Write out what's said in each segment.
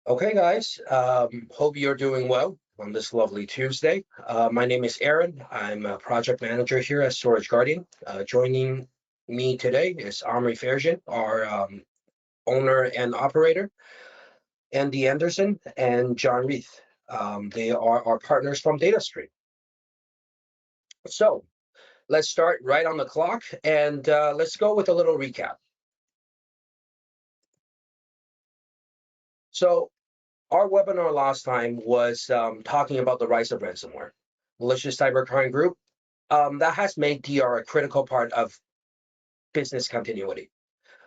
Okay, guys, hope you're doing well on this lovely Tuesday. My name is Aaron. I'm a project manager here at Storage Guardian. Joining me today is Omri Fairjian, our owner and operator, Andy Anderson, and John Reith. They are our partners from DataStream. So let's start right on the clock and let's go with a little recap. So our webinar last time was talking about the rise of ransomware, malicious cybercrime group. That has made DR a critical part of business continuity.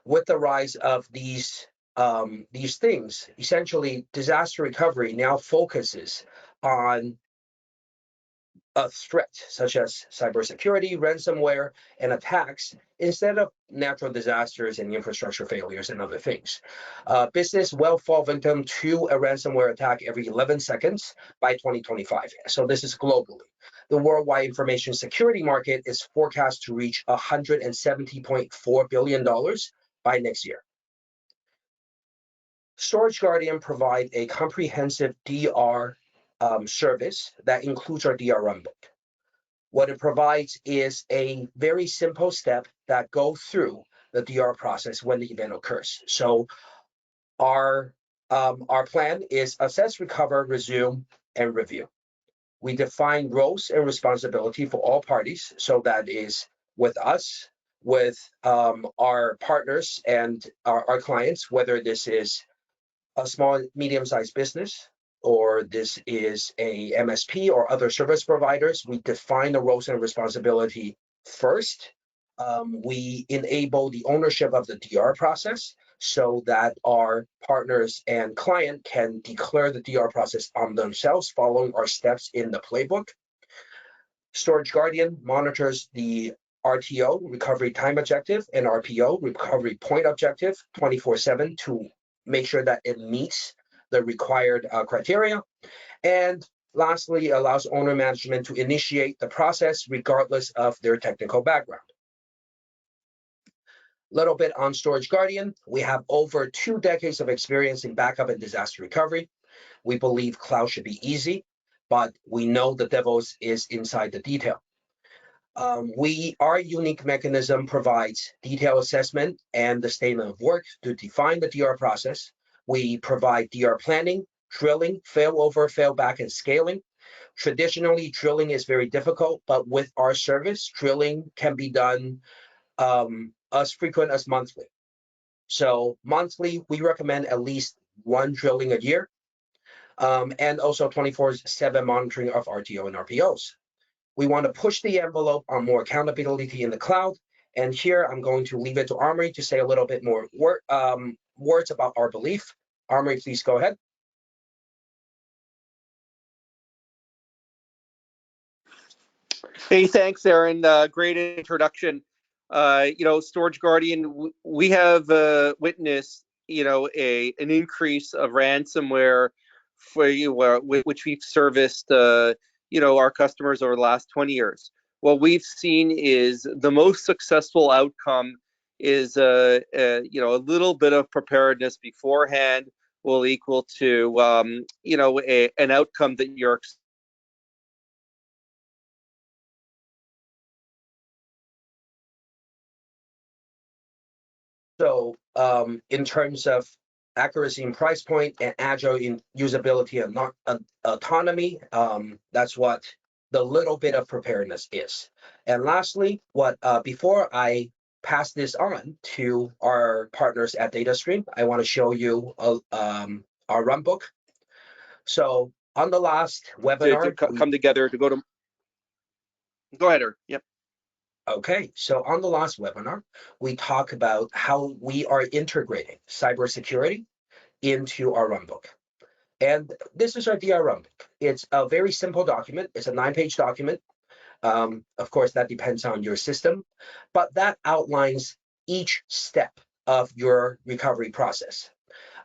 With the rise of these things, essentially, disaster recovery now focuses on a threat such as cybersecurity, ransomware, and attacks, instead of natural disasters and infrastructure failures and other things. Business will fall victim to a ransomware attack every 11 seconds by 2025. So this is globally. The worldwide information security market is forecast to reach $170.4 billion by next year. Storage Guardian provide a comprehensive DR service that includes our DR runbook. What it provides is a very simple step that go through the DR process when the event occurs. So our plan is assess, recover, resume, and review. We define roles and responsibility for all parties. So that is with us, with our partners and our clients, whether this is a small, medium-sized business, or this is a MSP or other service providers. We define the roles and responsibility first. We enable the ownership of the DR process so that our partners and client can declare the DR process on themselves following our steps in the playbook. Storage Guardian monitors the RTO, recovery time objective, and RPO, recovery point objective, 24/7 to make sure that it meets the required criteria. And lastly, allows owner management to initiate the process regardless of their technical background. Little bit on Storage Guardian. We have over 2 decades of experience in backup and disaster recovery. We believe cloud should be easy, but we know the devil is inside the detail. Our unique mechanism provides detailed assessment and the statement of work to define the DR process. We provide DR planning, drilling, failover, failback, and scaling. Traditionally, drilling is very difficult, but with our service, drilling can be done as frequent as monthly. So monthly, we recommend at least one drilling a year, and also 24/7 monitoring of RTO and RPOs. We want to push the envelope on more accountability in the cloud. And here I'm going to leave it to Omri to say a little bit more words about our belief. Omri, please go ahead. Hey, thanks, Aaron. Great introduction. Storage Guardian, we have witnessed, an increase of ransomware which we've serviced, our customers over the last 20 years. What we've seen is the most successful outcome is, a little bit of preparedness beforehand will equal to, an outcome that you're So in terms of accuracy and price point and agile in usability and not autonomy, that's what the little bit of preparedness is. And lastly, before I pass this on to our partners at DataStream, I want to show you our runbook. So on the last webinar, to come together to go to. Go ahead, Aaron. Yep. Okay, so on the last webinar, we talk about how we are integrating cybersecurity into our runbook. And this is our DR runbook. It's a very simple document. It's a 9-page document. Of course, that depends on your system, but that outlines each step of your recovery process.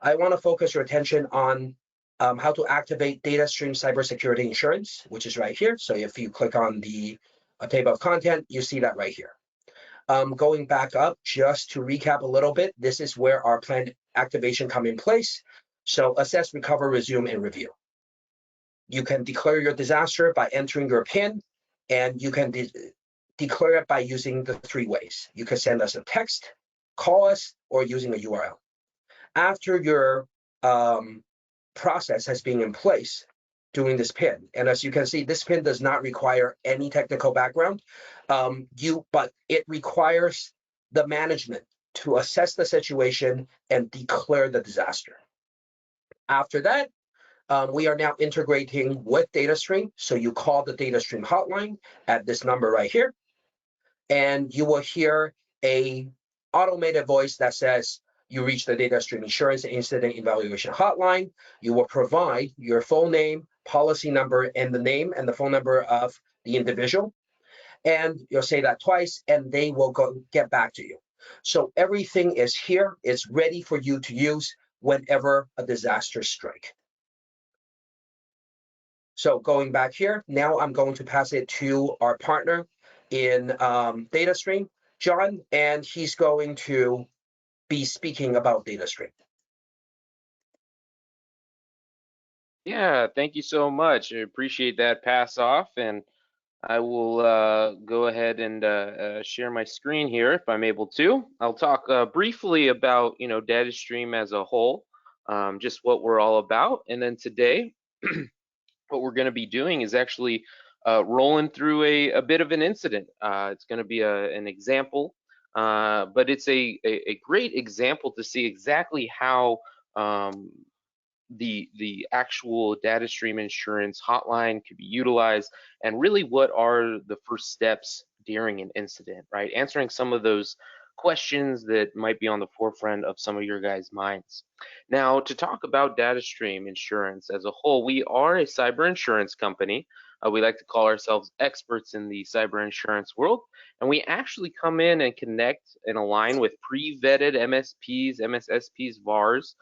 I want to focus your attention on how to activate DataStream cybersecurity insurance, which is right here. So if you click on the table of content, you see that right here. Going back up, just to recap a little bit, this is where our planned activation come in place. So assess, recover, resume, and review. You can declare your disaster by entering your PIN, and you can declare it by using the 3 ways. You can send us a text, call us, or using a URL. After your process has been in place doing this PIN, and as you can see, this PIN does not require any technical background, but it requires the management to assess the situation and declare the disaster. After that, we are now integrating with DataStream. So you call the DataStream hotline at this number right here, and you will hear a automated voice that says, you reach the DataStream Insurance Incident Evaluation Hotline. You will provide your full name, policy number, and the name and the phone number of the individual. And you'll say that twice, and they will get back to you. So everything is here. It's ready for you to use whenever a disaster strikes. So going back here, now I'm going to pass it to our partner in DataStream, John, and he's going to be speaking about DataStream. Yeah, thank you so much. I appreciate that pass off, and I will go ahead and share my screen here if I'm able to. I'll talk briefly about DataStream as a whole, just what we're all about, and then today what we're going to be doing is actually rolling through a bit of an incident. It's going to be an example, but it's a great example to see exactly how the actual data stream insurance hotline could be utilized, and really what are the first steps during an incident, right? Answering some of those questions that might be on the forefront of some of your guys' minds. Now, to talk about data stream insurance as a whole, we are a cyber insurance company. We like to call ourselves experts in the cyber insurance world, and we actually come in and connect and align with pre-vetted MSPs, MSSPs, VARs,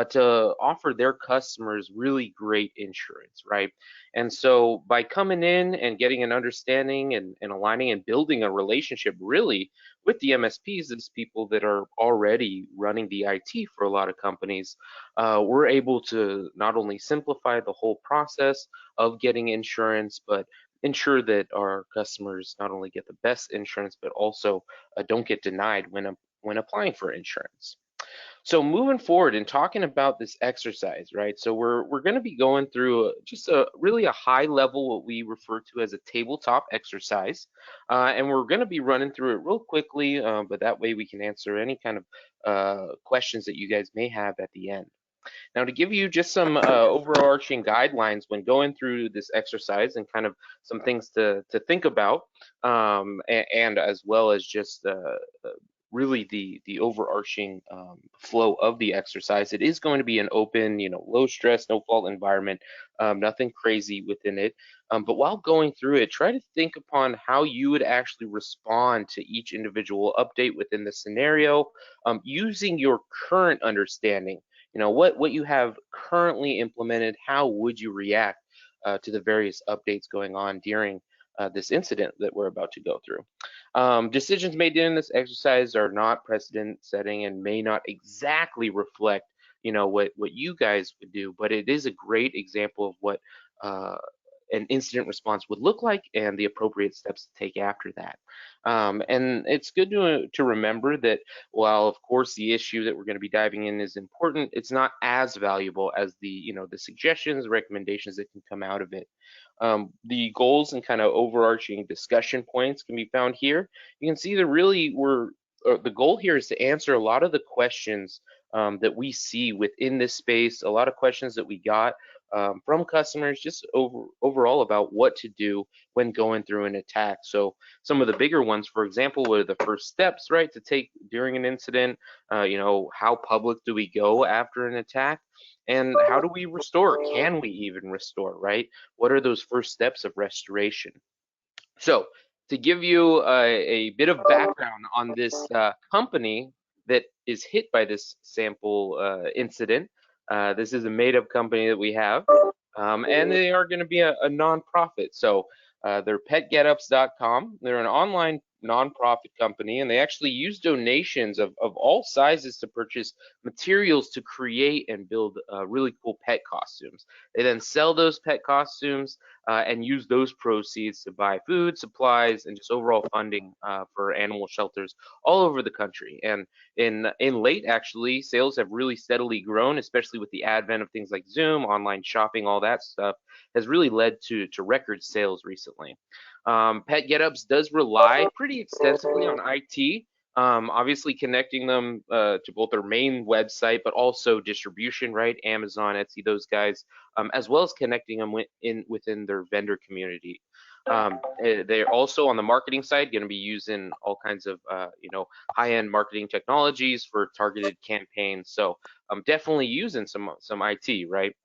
to offer their customers really great insurance, right? And so by coming in and getting an understanding and aligning and building a relationship really with the MSPs, these people that are already running the IT for a lot of companies, we're able to not only simplify the whole process of getting insurance, but ensure that our customers not only get the best insurance, but also don't get denied when applying for insurance. So moving forward and talking about this exercise, right? So we're going to be going through just a really a high level, what we refer to as a tabletop exercise, and we're going to be running through it real quickly, but that way we can answer any kind of questions that you guys may have at the end. Now, to give you just some overarching guidelines when going through this exercise and kind of some things to think about, and as well as just really the overarching flow of the exercise. It is going to be an open, low stress, no fault environment, nothing crazy within it. But while going through it, try to think upon how you would actually respond to each individual update within the scenario, using your current understanding. What you have currently implemented, how would you react to the various updates going on during this incident that we're about to go through. Decisions made during this exercise are not precedent setting and may not exactly reflect, what you guys would do, but it is a great example of what an incident response would look like and the appropriate steps to take after that. And it's good to remember that while of course the issue that we're going to be diving in is important, it's not as valuable as the suggestions, recommendations that can come out of it. The goals and kind of overarching discussion points can be found here. You can see that really the goal here is to answer a lot of the questions that we see within this space, a lot of questions that we got from customers just overall about what to do when going through an attack. So some of the bigger ones, for example, what are the first steps, right, to take during an incident? How public do we go after an attack? And how do we restore? Can we even restore, right? What are those first steps of restoration? So to give you a bit of background on this company that is hit by this sample incident, this is a made-up company that we have, and they are going to be a nonprofit. So they're petgetups.com. They're an online nonprofit company, and they actually use donations of all sizes to purchase materials to create and build really cool pet costumes. They then sell those pet costumes and use those proceeds to buy food, supplies, and just overall funding for animal shelters all over the country. And in late, actually, sales have really steadily grown, especially with the advent of things like Zoom, online shopping, all that stuff has really led to record sales recently. Pet Getups does rely pretty extensively on IT, obviously connecting them to both their main website, but also distribution, right? Amazon, Etsy, those guys, as well as connecting them within their vendor community. They're also on the marketing side going to be using all kinds of high-end marketing technologies for targeted campaigns. So definitely using some IT, right?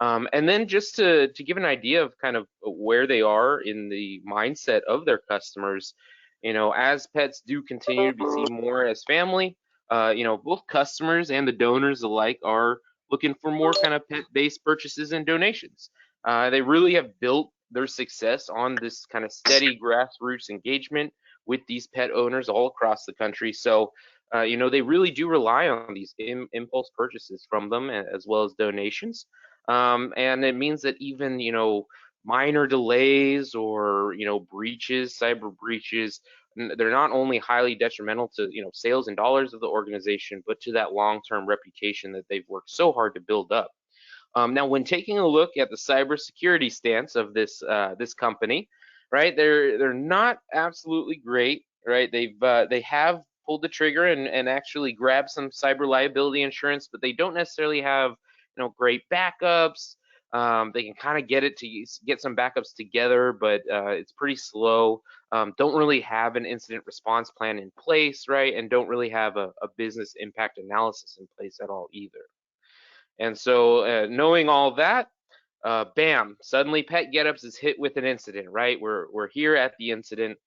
And then just to give an idea of kind of where they are in the mindset of their customers, as pets do continue to be seen more as family, both customers and the donors alike are looking for more kind of pet-based purchases and donations. They really have built their success on this kind of steady grassroots engagement with these pet owners all across the country. So, they really do rely on these impulse purchases from them as well as donations. And it means that even, minor delays or, breaches, cyber breaches, they're not only highly detrimental to, sales and dollars of the organization, but to that long-term reputation that they've worked so hard to build up. Now, when taking a look at the cybersecurity stance of this company, right, they're not absolutely great, right? They have pulled the trigger and actually grabbed some cyber liability insurance, but they don't necessarily have great backups. They can kind of get some backups together, but it's pretty slow. Don't really have an incident response plan in place, right? And don't really have a business impact analysis in place at all either. And so knowing all that, bam, suddenly Pet Getups is hit with an incident, right? We're here at the incident.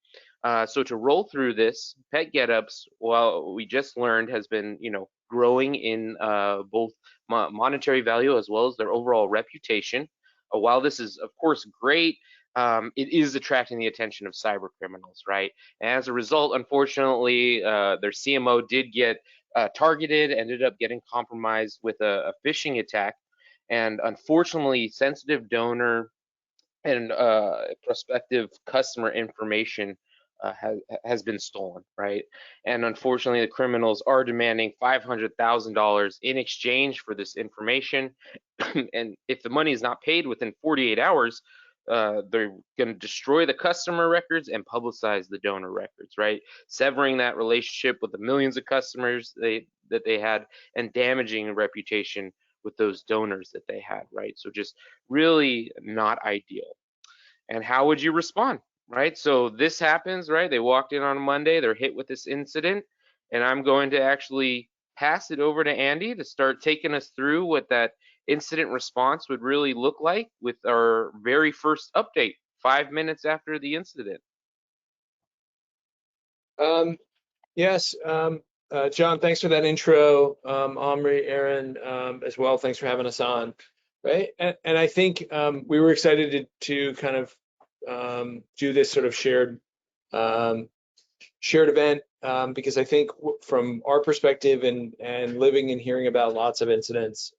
So to roll through this, Pet Getups, well, we just learned has been, growing in both monetary value as well as their overall reputation. While this is, of course, great, it is attracting the attention of cyber criminals, right? And as a result, unfortunately, their CMO did get targeted, ended up getting compromised with a phishing attack. And unfortunately, sensitive donor and prospective customer information has been stolen, right? And unfortunately, the criminals are demanding $500,000 in exchange for this information. And if the money is not paid within 48 hours, they're going to destroy the customer records and publicize the donor records, right? Severing that relationship with the millions of customers that they had and damaging a reputation with those donors that they had, right? So just really not ideal. And how would you respond, right? So this happens, right? They walked in on a Monday, they're hit with this incident, and I'm going to actually pass it over to Andy to start taking us through what that incident response would really look like with our very first update 5 minutes after the incident. Yes, John, thanks for that intro. Omri, Aaron, as well, thanks for having us on. Right, and I think we were excited to kind of do this sort of shared event because I think from our perspective and living and hearing about lots of incidents,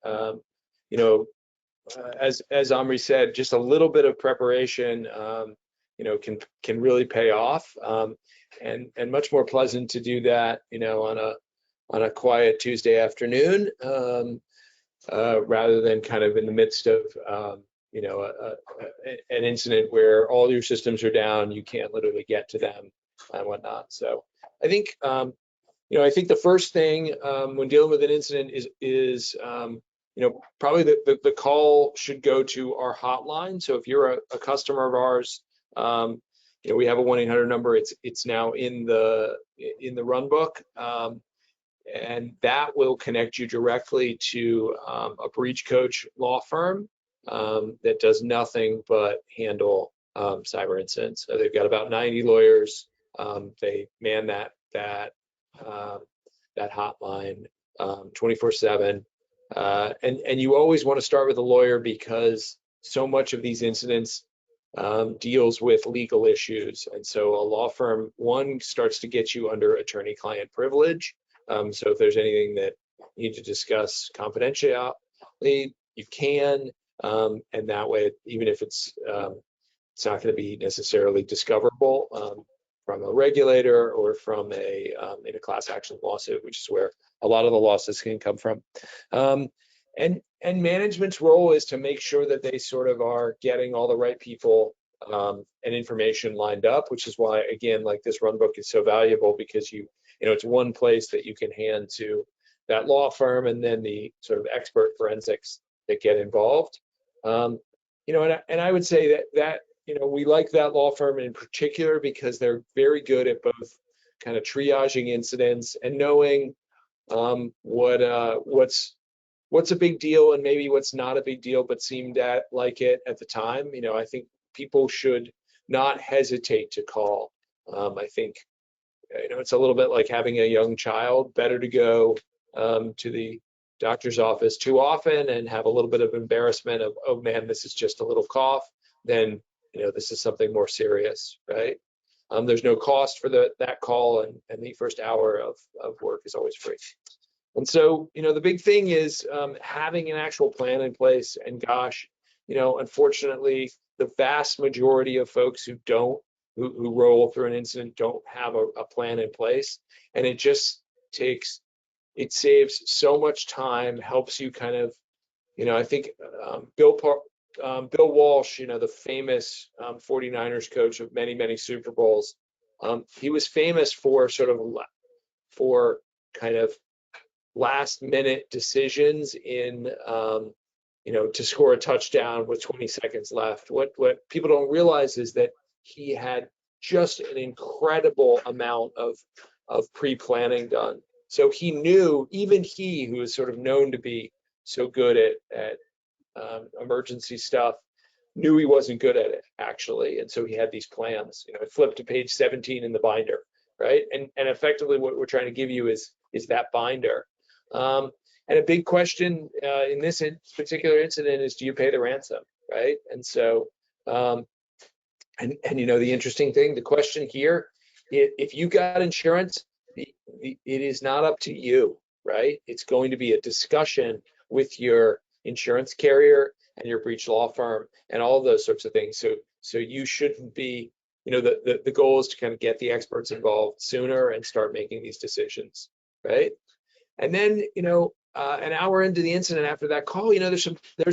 as Omri said, just a little bit of preparation, can really pay off, and much more pleasant to do that, on a quiet Tuesday afternoon, rather than kind of in the midst of, an incident where all your systems are down, you can't literally get to them and whatnot. So I think, I think the first thing when dealing with an incident is probably the call should go to our hotline. So if you're a customer of ours, we have a 1-800 number. It's now in the run book. And that will connect you directly to a breach coach law firm that does nothing but handle cyber incidents. So they've got about 90 lawyers. They man that hotline 24/7. And you always want to start with a lawyer because so much of these incidents deals with legal issues. And so a law firm, one, starts to get you under attorney-client privilege. So if there's anything that you need to discuss confidentially, you can, and that way, even if it's not going to be necessarily discoverable from a regulator or from in a class action lawsuit, which is where a lot of the losses can come from. And management's role is to make sure that they sort of are getting all the right people and information lined up, which is why, again, like this run book is so valuable, because it's one place that you can hand to that law firm and then the sort of expert forensics that get involved. And I would say that we like that law firm in particular because they're very good at both kind of triaging incidents and knowing what's a big deal and maybe what's not a big deal, but seemed like it at the time. I think people should not hesitate to call. I think, it's a little bit like having a young child. Better to go to the doctor's office too often and have a little bit of embarrassment of, oh man, this is just a little cough, than, this is something more serious, right? There's no cost for that call, and the first hour of work is always free. And so, the big thing is having an actual plan in place. And gosh, unfortunately, the vast majority of folks who roll through an incident don't have a plan in place. And it just saves so much time, helps you kind of, I think Bill Walsh, the famous 49ers coach of many, many Super Bowls, he was famous for kind of last minute decisions in to score a touchdown with 20 seconds left. What people don't realize is that he had just an incredible amount of pre-planning done. So he knew, even he, who is sort of known to be so good at emergency stuff, knew he wasn't good at it, actually. And so he had these plans. Flip to page 17 in the binder, right? And effectively what we're trying to give you is that binder. And a big question in this particular incident is, do you pay the ransom, right? And so, the interesting thing, the question here, if you got insurance, it is not up to you, right? It's going to be a discussion with your insurance carrier and your breach law firm and all of those sorts of things. So you shouldn't be, the goal is to kind of get the experts involved sooner and start making these decisions, right? And then, an hour into the incident after that call, there's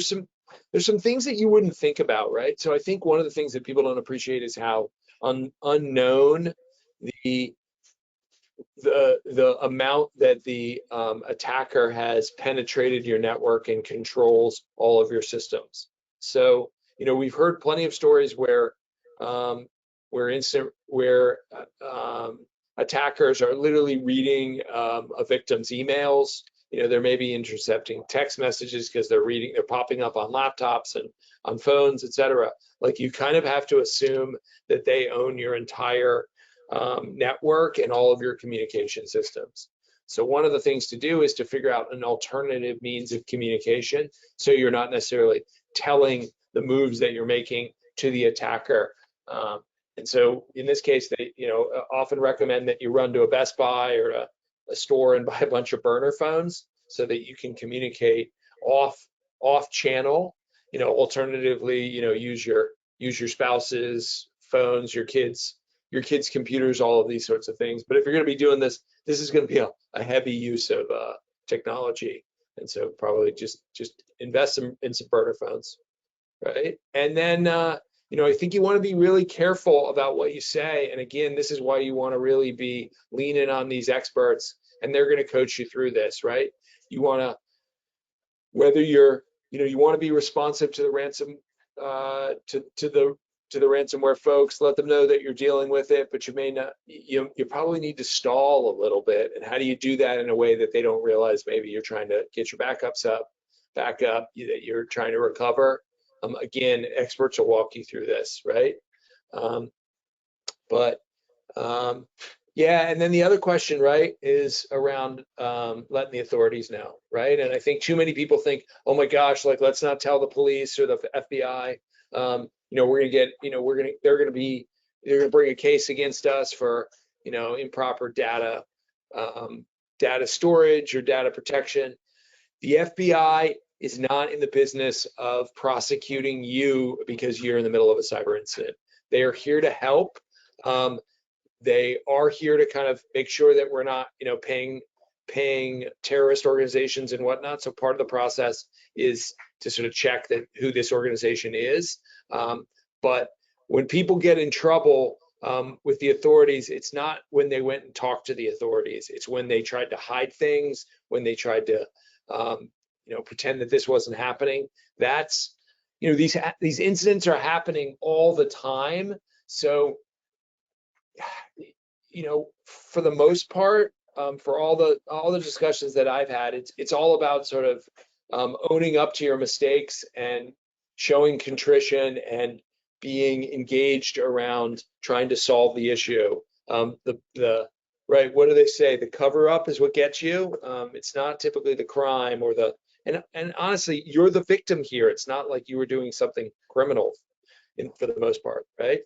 some things that you wouldn't think about, right? So I think one of the things that people don't appreciate is how unknown the amount that the attacker has penetrated your network and controls all of your systems. So, we've heard plenty of stories where attackers are literally reading a victim's emails. There may be intercepting text messages because they're popping up on laptops and on phones, etc. Like, you kind of have to assume that they own your entire network and all of your communication systems. So one of the things to do is to figure out an alternative means of communication, so you're not necessarily telling the moves that you're making to the attacker. And so in this case, they often recommend that you run to a Best Buy or a store and buy a bunch of burner phones so that you can communicate off channel. Alternatively, use your spouse's phones, your kids' computers, all of these sorts of things. But if you're going to be doing this is going to be a heavy use of technology, and so probably just invest in some burner phones, right? And then I think you want to be really careful about what you say. And again, this is why you want to really be leaning on these experts, and they're going to coach you through this, right? You want to, whether you want to be responsive to the ransom to the ransomware folks, let them know that you're dealing with it, but you may not, you probably need to stall a little bit. And how do you do that in a way that they don't realize maybe you're trying to get your backups back up, that you're trying to recover? Again, experts will walk you through this, right? Yeah, and then the other question, right, is around letting the authorities know, right? And I think too many people think, oh my gosh, like, let's not tell the police or the FBI. we're going to get, they're going to bring a case against us for, improper data, data storage or data protection. The FBI is not in the business of prosecuting you because you're in the middle of a cyber incident. They are here to help. They are here to kind of make sure that we're not, paying terrorist organizations and whatnot. So part of the process is to sort of check that who this organization is. But when people get in trouble with the authorities, it's not when they went and talked to the authorities. It's when they tried to hide things, when they tried to, pretend that this wasn't happening. That's, these incidents are happening all the time. So, for the most part, for all the discussions that I've had, it's all about sort of owning up to your mistakes and showing contrition and being engaged around trying to solve the issue. Right, what do they say? The cover up is what gets you. It's not typically the crime or and honestly, you're the victim here. It's not like you were doing something criminal for the most part, right?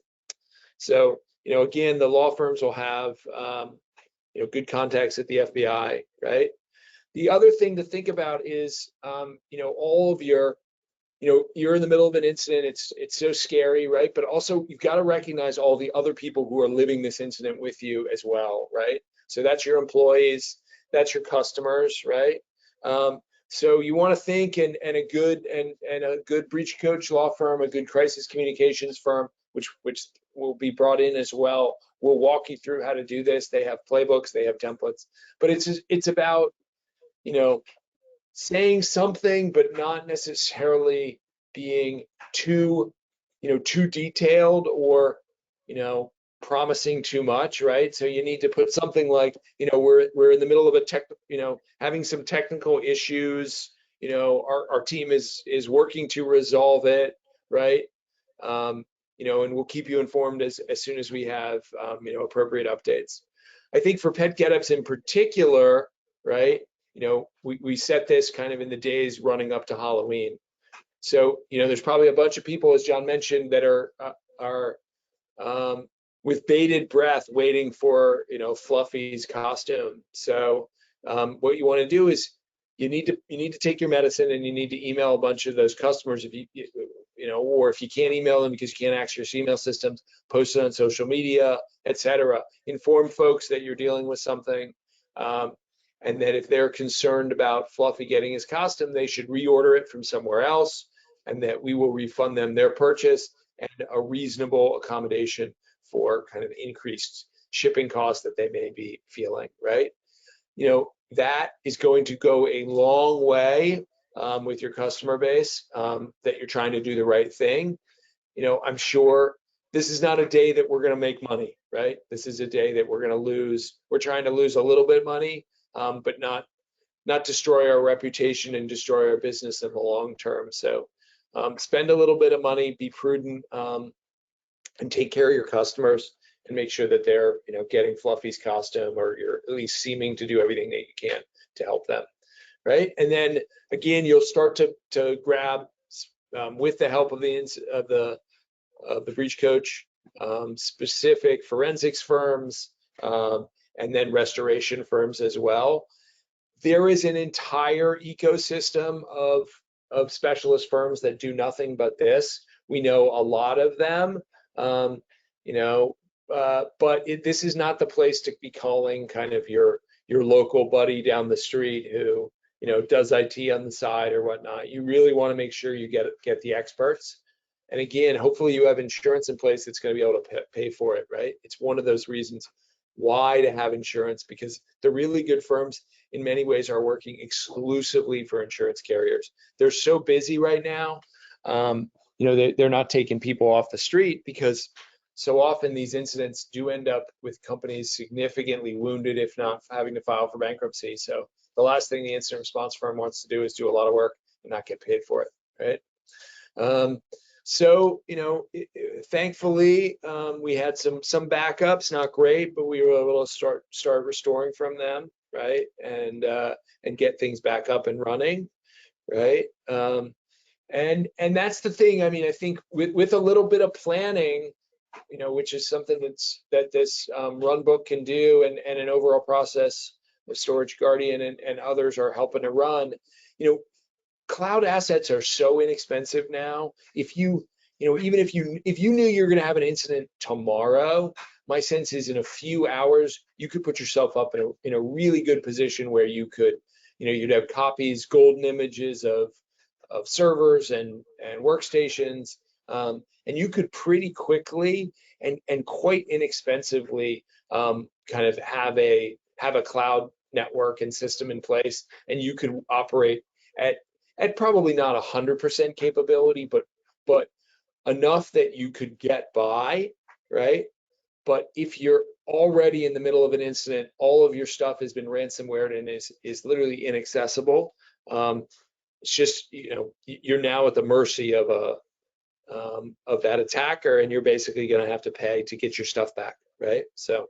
So, again, the law firms will have, good contacts at the FBI, right? The other thing to think about is, all of your, you're in the middle of an incident. It's so scary, right? But also you've got to recognize all the other people who are living this incident with you as well, right? So that's your employees, that's your customers, right? So you want to think, and a good breach coach law firm, a good crisis communications firm, which will be brought in as well, will walk you through how to do this. They have playbooks, they have templates, but it's about, saying something, but not necessarily being too detailed or, promising too much, right? So you need to put something like, we're in the middle of having some technical issues, our team is working to resolve it, right? And we'll keep you informed as soon as we have, appropriate updates. I think for Pet Getups in particular, right, we set this kind of in the days running up to Halloween. So, there's probably a bunch of people, as John mentioned, that are with bated breath waiting for, Fluffy's costume. So what you want to do is you need to take your medicine, and you need to email a bunch of those customers if or if you can't email them because you can't access your email systems, post it on social media, etc. Inform folks that you're dealing with something. And that if they're concerned about Fluffy getting his costume, they should reorder it from somewhere else, and that we will refund them their purchase and a reasonable accommodation for kind of increased shipping costs that they may be feeling, right? That is going to go a long way with your customer base, that you're trying to do the right thing. I'm sure this is not a day that we're going to make money, right? This is a day that we're going to lose. We're trying to lose a little bit of money, but not destroy our reputation and destroy our business in the long term. So spend a little bit of money, be prudent, and take care of your customers, and make sure that they're getting Fluffy's costume, or you're at least seeming to do everything that you can to help them, right? And then again, you'll start to grab, with the help of the breach coach, specific forensics firms, and then restoration firms as well. There is an entire ecosystem of specialist firms that do nothing but this. We know a lot of them, but this is not the place to be calling kind of your local buddy down the street who does IT on the side or whatnot. You really want to make sure you get the experts. And again, hopefully you have insurance in place that's going to be able to pay for it, right? It's one of those reasons why to have insurance, because the really good firms in many ways are working exclusively for insurance carriers. They're so busy right now. They're not taking people off the street, because so often these incidents do end up with companies significantly wounded, if not having to file for bankruptcy. So the last thing the incident response firm wants to do is do a lot of work and not get paid for it, right? So, thankfully, we had some backups, not great, but we were able to start restoring from them, right? And get things back up and running, right? And that's the thing. I mean, I think with a little bit of planning, which is something that this run book can do, and an overall process of Storage Guardian and others are helping to run. Cloud assets are so inexpensive now. Even if you knew you were going to have an incident tomorrow, my sense is in a few hours you could put yourself up in a really good position where you could, you'd have copies, golden images of servers and workstations, and you could pretty quickly and quite inexpensively kind of have a cloud network and system in place, and you could operate at probably not 100% capability, but enough that you could get by, right? But if you're already in the middle of an incident, all of your stuff has been ransomwared and is literally inaccessible. It's just, you're now at the mercy of that attacker, and you're basically going to have to pay to get your stuff back, right? So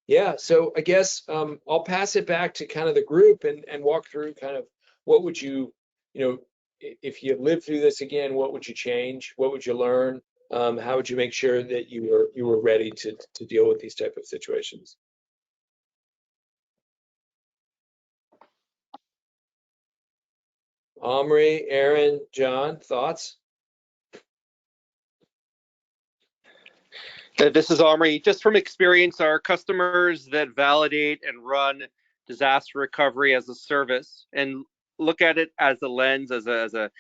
yeah, so I guess I'll pass it back to kind of the group and walk through kind of what would you, if you lived through this again, what would you change? What would you learn? How would you make sure that you were ready to deal with these type of situations? Omri, Aaron, John, thoughts? This is Omri. Just from experience, our customers that validate and run disaster recovery as a service and look at it as a lens, as a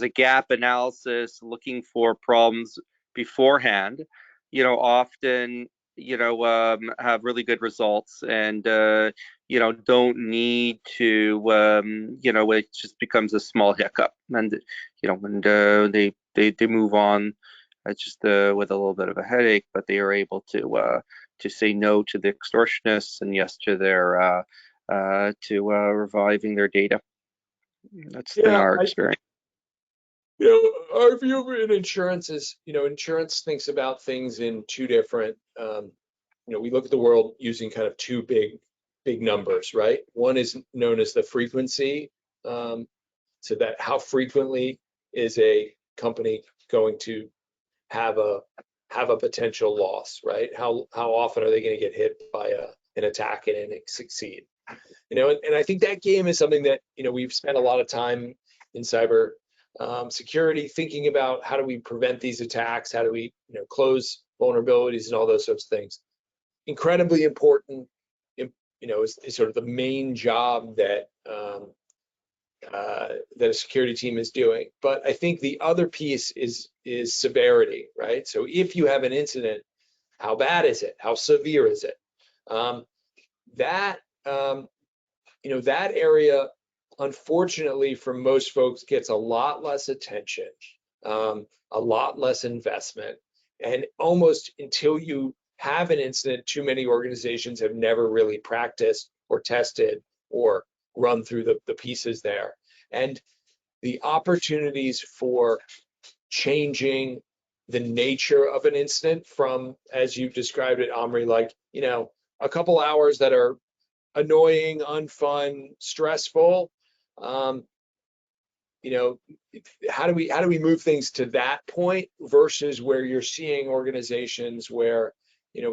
gap analysis, looking for problems beforehand, often have really good results, and don't need to it just becomes a small hiccup, and they move on just with a little bit of a headache, but they are able to say no to the extortionists and yes to their reviving their data. That's been our experience. Our view in insurance is, insurance thinks about things in two different, we look at the world using kind of two big numbers, right? One is known as the frequency, so that how frequently is a company going to have a potential loss, right? How often are they going to get hit by an attack and succeed? And I think that game is something that we've spent a lot of time in cyber security thinking about. How do we prevent these attacks? How do we close vulnerabilities and all those sorts of things? Incredibly important, is sort of the main job that that a security team is doing. But I think the other piece is severity, right? So if you have an incident, how bad is it? How severe is it? That area, unfortunately, for most folks, gets a lot less attention, a lot less investment, and almost until you have an incident, too many organizations have never really practiced or tested or run through the pieces there. And the opportunities for changing the nature of an incident from, as you've described it, Omri, like, a couple hours that are annoying, unfun, stressful, how do we move things to that point versus where you're seeing organizations where,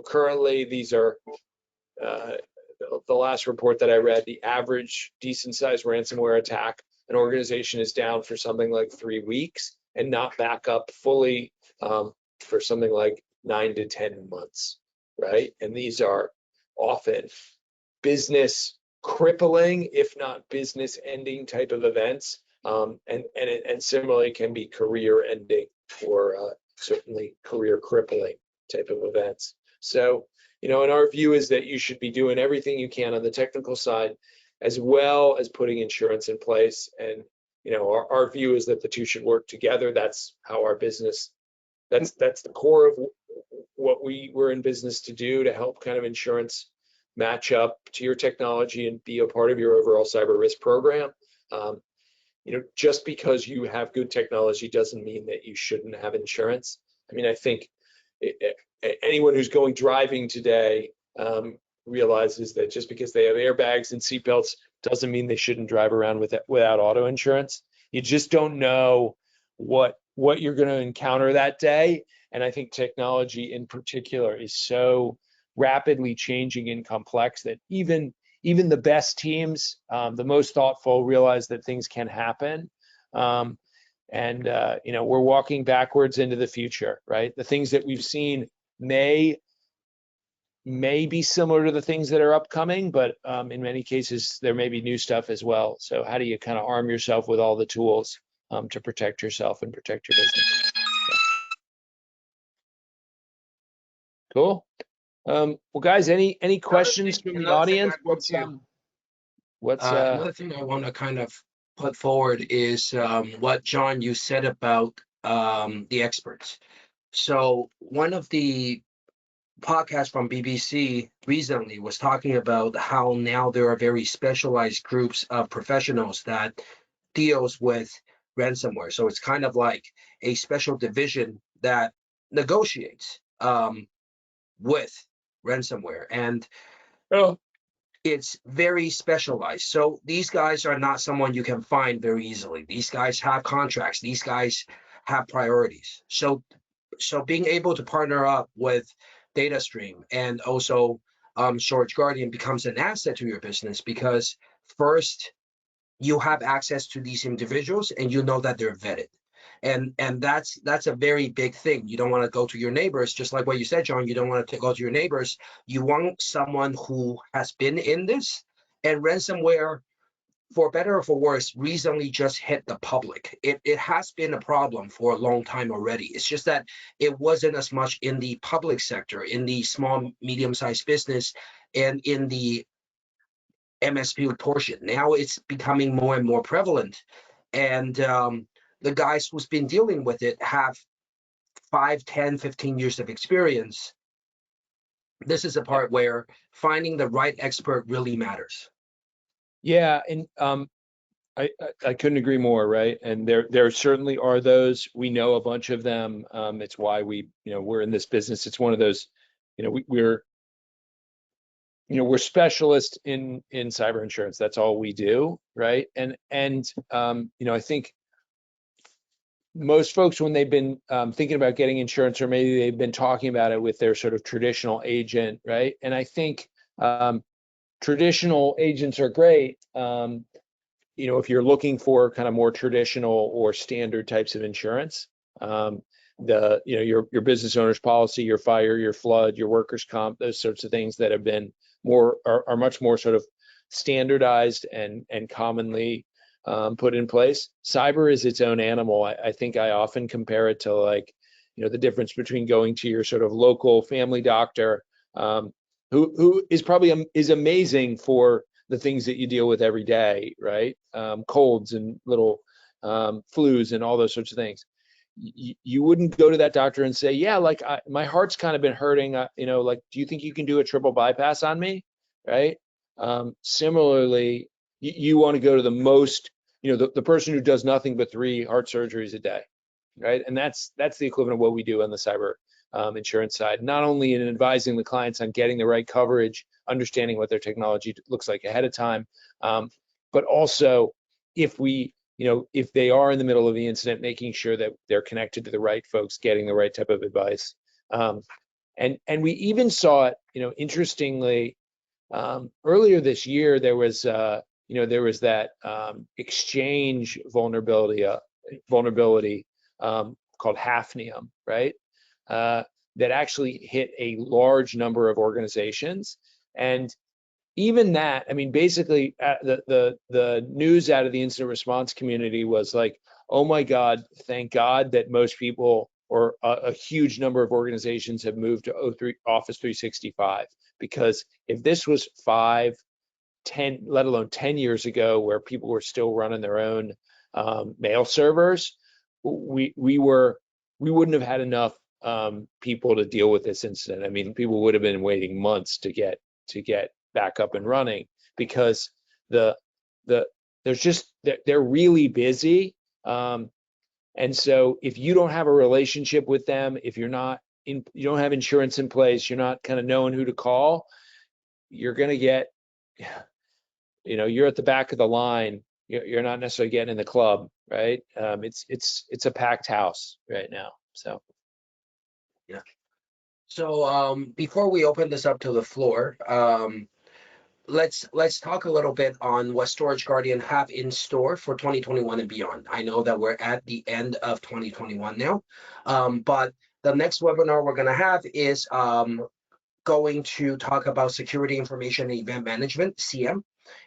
currently these are, the last report that I read, the average decent sized ransomware attack, an organization is down for something like 3 weeks and not back up fully for something like 9 to 10 months, right? And these are often business crippling, if not business ending type of events, and similarly can be career ending or certainly career crippling type of events. So, and our view is that you should be doing everything you can on the technical side, as well as putting insurance in place. And, our view is that the two should work together. That's how our business, that's the core of what we're in business to do, to help kind of insurance match up to your technology and be a part of your overall cyber risk program. Just because you have good technology doesn't mean that you shouldn't have insurance. I mean, I think anyone who's driving today realizes that just because they have airbags and seatbelts doesn't mean they shouldn't drive around without auto insurance. You just don't know what you're going to encounter that day. And I think technology in particular is so rapidly changing and complex that even the best teams, the most thoughtful, realize that things can happen. We're walking backwards into the future, right? The things that we've seen may be similar to the things that are upcoming, but in many cases, there may be new stuff as well. So how do you kind of arm yourself with all the tools to protect yourself and protect your business? Cool. Well, guys, any questions from the audience? Another thing I want to kind of put forward is what, John, you said about the experts. So one of the podcasts from BBC recently was talking about how now there are very specialized groups of professionals that deals with ransomware. So it's kind of like a special division that negotiates with ransomware. And it's very specialized. So these guys are not someone you can find very easily. These guys have contracts. These guys have priorities. So being able to partner up with DataStream and also Storage Guardian becomes an asset to your business, because first, you have access to these individuals and you know that they're vetted. And that's a very big thing. You don't want to go to your neighbors, just like what you said, John. You don't want to go to your neighbors. You want someone who has been in this. And ransomware, for better or for worse, recently just hit the public. It has been a problem for a long time already. It's just that it wasn't as much in the public sector, in the small, medium-sized business, and in the MSP portion. Now it's becoming more and more prevalent. And the guys who's been dealing with it have 5, 10, 15 years of experience. This is a part where finding the right expert really matters. Yeah, and I couldn't agree more, right? And there certainly are those. We know a bunch of them. It's why we're in this business. It's one of those, we're specialists in cyber insurance. That's all we do, right? And I think most folks, when they've been thinking about getting insurance, or maybe they've been talking about it with their sort of traditional agent, right? And I think traditional agents are great. If you're looking for kind of more traditional or standard types of insurance, your business owner's policy, your fire, your flood, your workers' comp, those sorts of things that have been are much more sort of standardized and commonly put in place. Cyber is its own animal. I think I often compare it to the difference between going to your sort of local family doctor, who is probably is amazing for the things that you deal with every day, right? Colds and little flus and all those sorts of things. You wouldn't go to that doctor and say, yeah, my heart's kind of been hurting, do you think you can do a triple bypass on me, right? Similarly, you want to go to the most, the person who does nothing but 3 heart surgeries a day, right? And that's the equivalent of what we do on the cyber insurance side, not only in advising the clients on getting the right coverage, understanding what their technology looks like ahead of time, but also if they are in the middle of the incident, making sure that they're connected to the right folks, getting the right type of advice. And we even saw it, interestingly, earlier this year, there was that exchange vulnerability called Hafnium, right? That actually hit a large number of organizations. And even that, I mean, basically the news out of the incident response community was like, oh my God, thank God that most people, or a huge number of organizations, have moved to Office 365. Because if this was 5, 10, let alone 10 years ago, where people were still running their own mail servers, we wouldn't have had enough people to deal with this incident. I mean, people would have been waiting months to get back up and running, because they're really busy. And so if you don't have a relationship with them, if you don't have insurance in place, you're not kind of knowing who to call, you're going to get, you're at the back of the line. You're not necessarily getting in the club, right? It's a packed house right now. So Yeah. So before we open this up to the floor, let's talk a little bit on what Storage Guardian have in store for 2021 and beyond. I know that we're at the end of 2021 now, but the next webinar we're going to have is going to talk about security information and event management, CM,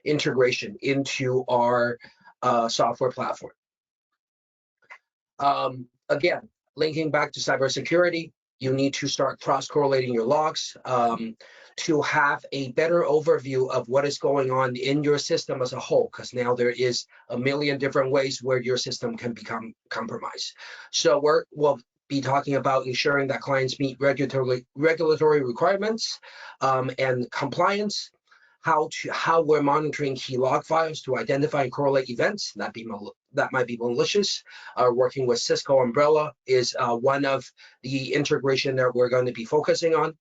integration into our software platform. Again, linking back to cybersecurity, you need to start cross-correlating your logs to have a better overview of what is going on in your system as a whole, because now there is a million different ways where your system can become compromised. So we'll be talking about ensuring that clients meet regulatory requirements and compliance, how we're monitoring key log files to identify and correlate events that might be malicious. Working with Cisco Umbrella is one of the integration that we're going to be focusing on.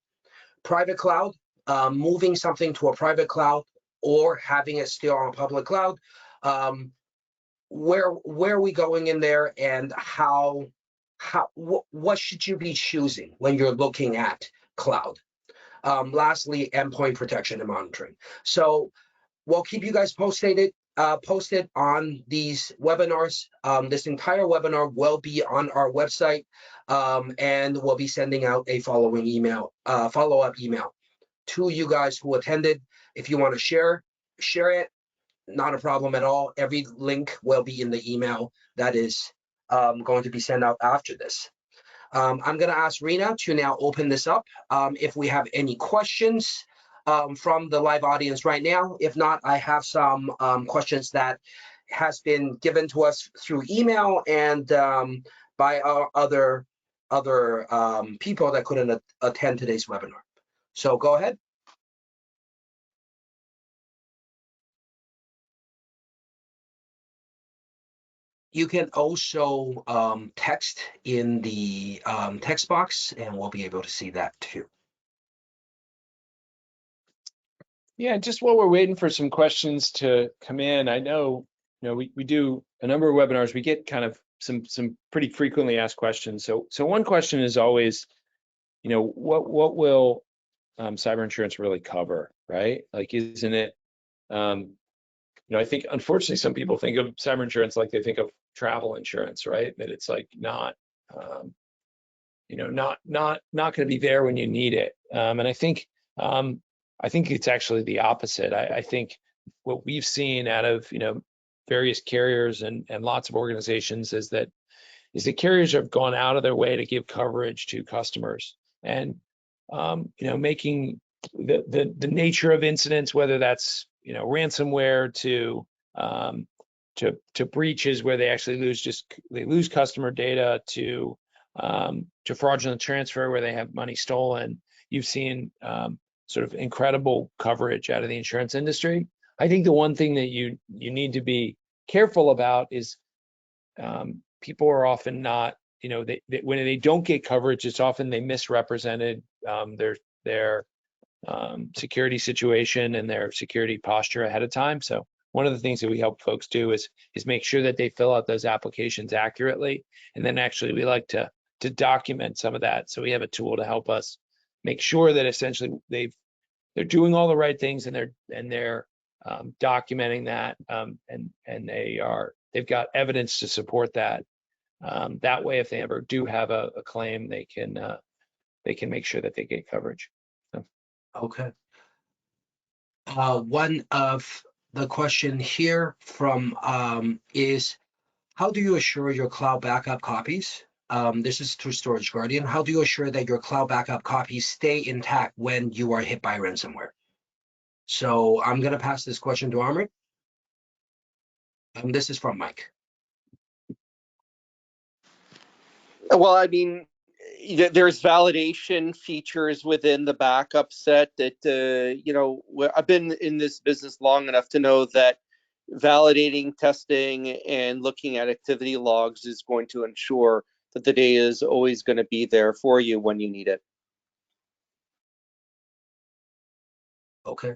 Private cloud, moving something to a private cloud or having it still on a public cloud. Where are we going in there, and what should you be choosing when you're looking at cloud? Lastly, endpoint protection and monitoring. So we'll keep you guys posted on these webinars. This entire webinar will be on our website, and we'll be sending out a follow-up email to you guys who attended. If you want to share it, not a problem at all. Every link will be in the email that is going to be sent out after this. I'm going to ask Rena to now open this up. If we have any questions from the live audience right now. If not, I have some questions that has been given to us through email and by our other people that couldn't attend today's webinar. So go ahead. You can also text in the text box, and we'll be able to see that too. yeah, just while we're waiting for some questions to come in, I know, we do a number of webinars. We get kind of some pretty frequently asked questions. So one question is always, what will cyber insurance really cover, right? Like, isn't it, I think unfortunately some people think of cyber insurance like they think of travel insurance, right? That it's like not going to be there when you need it. And I think it's actually the opposite. I think what we've seen out of various carriers and lots of organizations is that carriers have gone out of their way to give coverage to customers, and making the nature of incidents, whether that's ransomware to breaches where they actually lose customer data, to fraudulent transfer where they have money stolen. You've seen sort of incredible coverage out of the insurance industry. I think the one thing that you need to be careful about is people are often not, when they don't get coverage, it's often they misrepresented their security situation and their security posture ahead of time. So one of the things that we help folks do is make sure that they fill out those applications accurately, and then actually we like to document some of that. So we have a tool to help us make sure that essentially they're doing all the right things, and they're documenting that, and they've got evidence to support that. That way, if they ever do have a claim, they can make sure that they get coverage. So. Okay. One of the question here from is, how do you assure your cloud backup copies? This is through Storage Guardian. How do you assure that your cloud backup copies stay intact when you are hit by ransomware? So I'm going to pass this question to Amrit. This is from Mike. Well, I mean, there's validation features within the backup set that, I've been in this business long enough to know that validating, testing, and looking at activity logs is going to ensure that the data is always going to be there for you when you need it. Okay.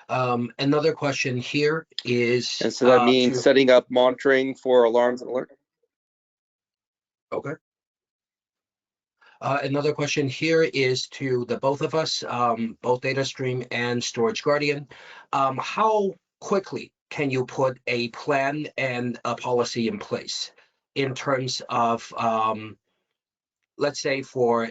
Another question here is And so that means setting up monitoring for alarms and alerts. okay. Another question here is to the both of us, both DataStream and Storage Guardian. How quickly can you put a plan and a policy in place in terms of, let's say for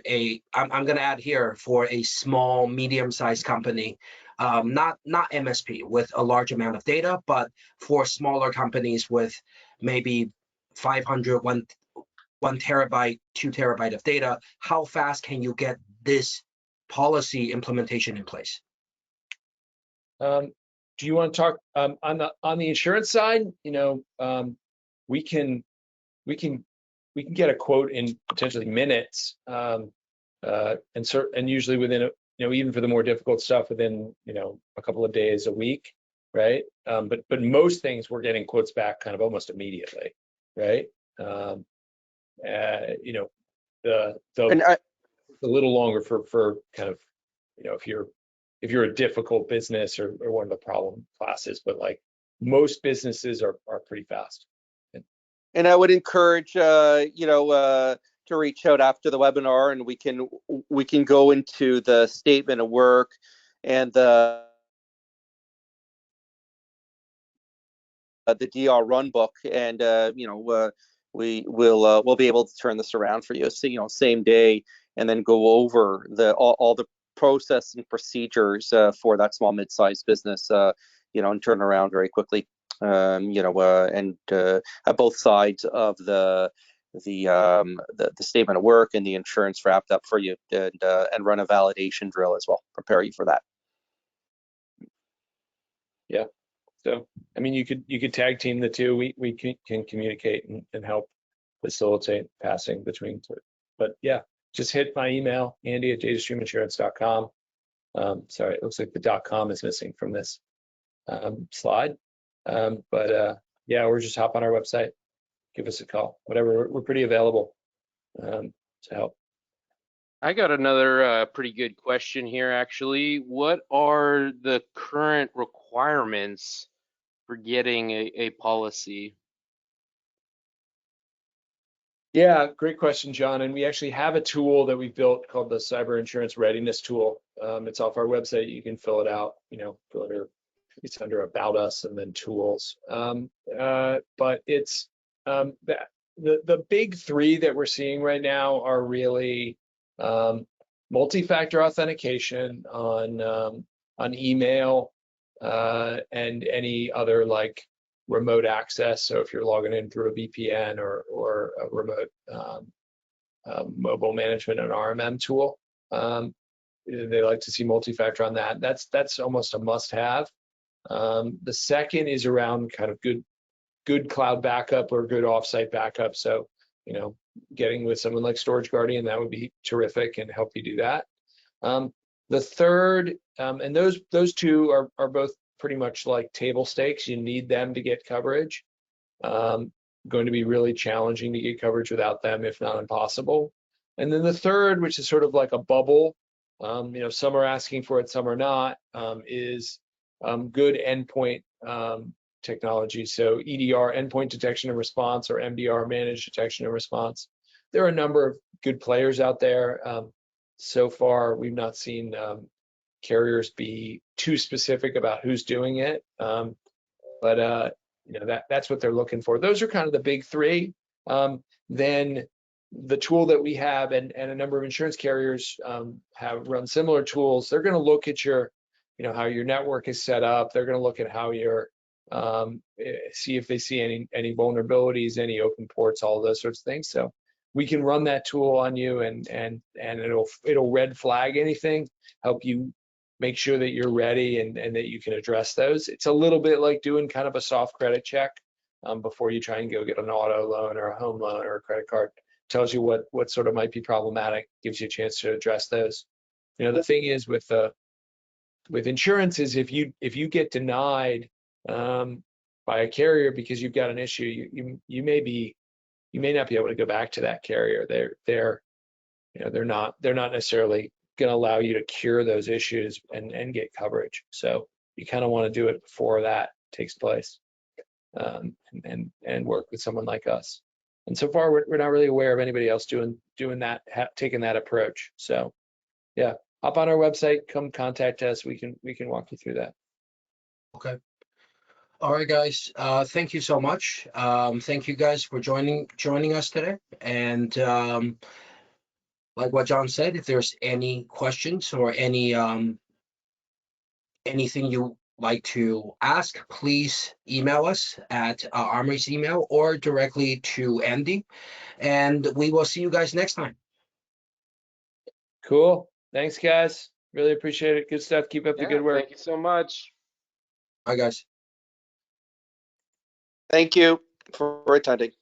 I'm going to add here for a small, medium-sized company, not MSP with a large amount of data, but for smaller companies with maybe 500, 1 terabyte, 2 terabyte of data, how fast can you get this policy implementation in place? Do you want to talk on the insurance side? We can get a quote in potentially minutes, and usually within even for the more difficult stuff within a couple of days, a week, right? But most things we're getting quotes back kind of almost immediately, right? A little longer for kind of if you're a difficult business or one of the problem classes, but like most businesses are pretty fast. And I would encourage to reach out after the webinar, and we can go into the statement of work and the DR run book, and we'll be able to turn this around for you. So same day, and then go over all the process and procedures for that small mid-sized business, and turn around very quickly. And at both sides of the statement of work and the insurance wrapped up for you, and run a validation drill as well. Prepare you for that. Yeah. So, I mean, you could tag team the two. We can communicate and help facilitate passing between two. But yeah, just hit my email, andy@datastreaminsurance.com. Sorry, it looks like the .com is missing from this slide. Yeah, or just hop on our website, give us a call, whatever. We're pretty available to help. I got another pretty good question here, actually. What are the current requirements for getting a policy? Yeah, great question, John. And we actually have a tool that we built called the Cyber Insurance Readiness tool. It's off our website. You can fill it out, it's under About Us and then Tools. But it's the big three that we're seeing right now are really multi-factor authentication on email and any other like remote access. So if you're logging in through a VPN or a remote mobile management and RMM tool, they like to see multi-factor on that. That's almost a must-have. The second is around kind of good cloud backup or good offsite backup. So getting with someone like Storage Guardian, that would be terrific and help you do that. The third, and those two are both pretty much like table stakes. You need them to get coverage. Going to be really challenging to get coverage without them, if not impossible. And then the third, which is sort of like a bubble, some are asking for it, some are not, is good endpoint technology. So EDR, endpoint detection and response, or MDR, managed detection and response. There are a number of good players out there. So far, we've not seen carriers be too specific about who's doing it, but that's what they're looking for. Those are kind of the big three. Then the tool that we have, and a number of insurance carriers have run similar tools. They're going to look at your, how your network is set up. They're going to look at how your see if they see any vulnerabilities, any open ports, all of those sorts of things. So we can run that tool on you, and it'll red flag anything, help you make sure that you're ready and that you can address those. It's a little bit like doing kind of a soft credit check before you try and go get an auto loan or a home loan or a credit card. Tells you what sort of might be problematic, gives you a chance to address those. The thing is with insurance is if you get denied by a carrier because you've got an issue, you may not be able to go back to that carrier. They're not necessarily going to allow you to cure those issues and get coverage. So you kind of want to do it before that takes place, and work with someone like us. And so far, we're not really aware of anybody else doing that, taking that approach. So yeah, hop on our website, come contact us. We can walk you through that. Okay. All right, guys. Thank you so much. Thank you guys for joining us today. And like what John said, if there's any questions or anything you like to ask, please email us at Armory's email or directly to Andy. And we will see you guys next time. Cool. Thanks, guys. Really appreciate it. Good stuff. Keep up the good work. Thank you so much. Bye, guys. Thank you for attending.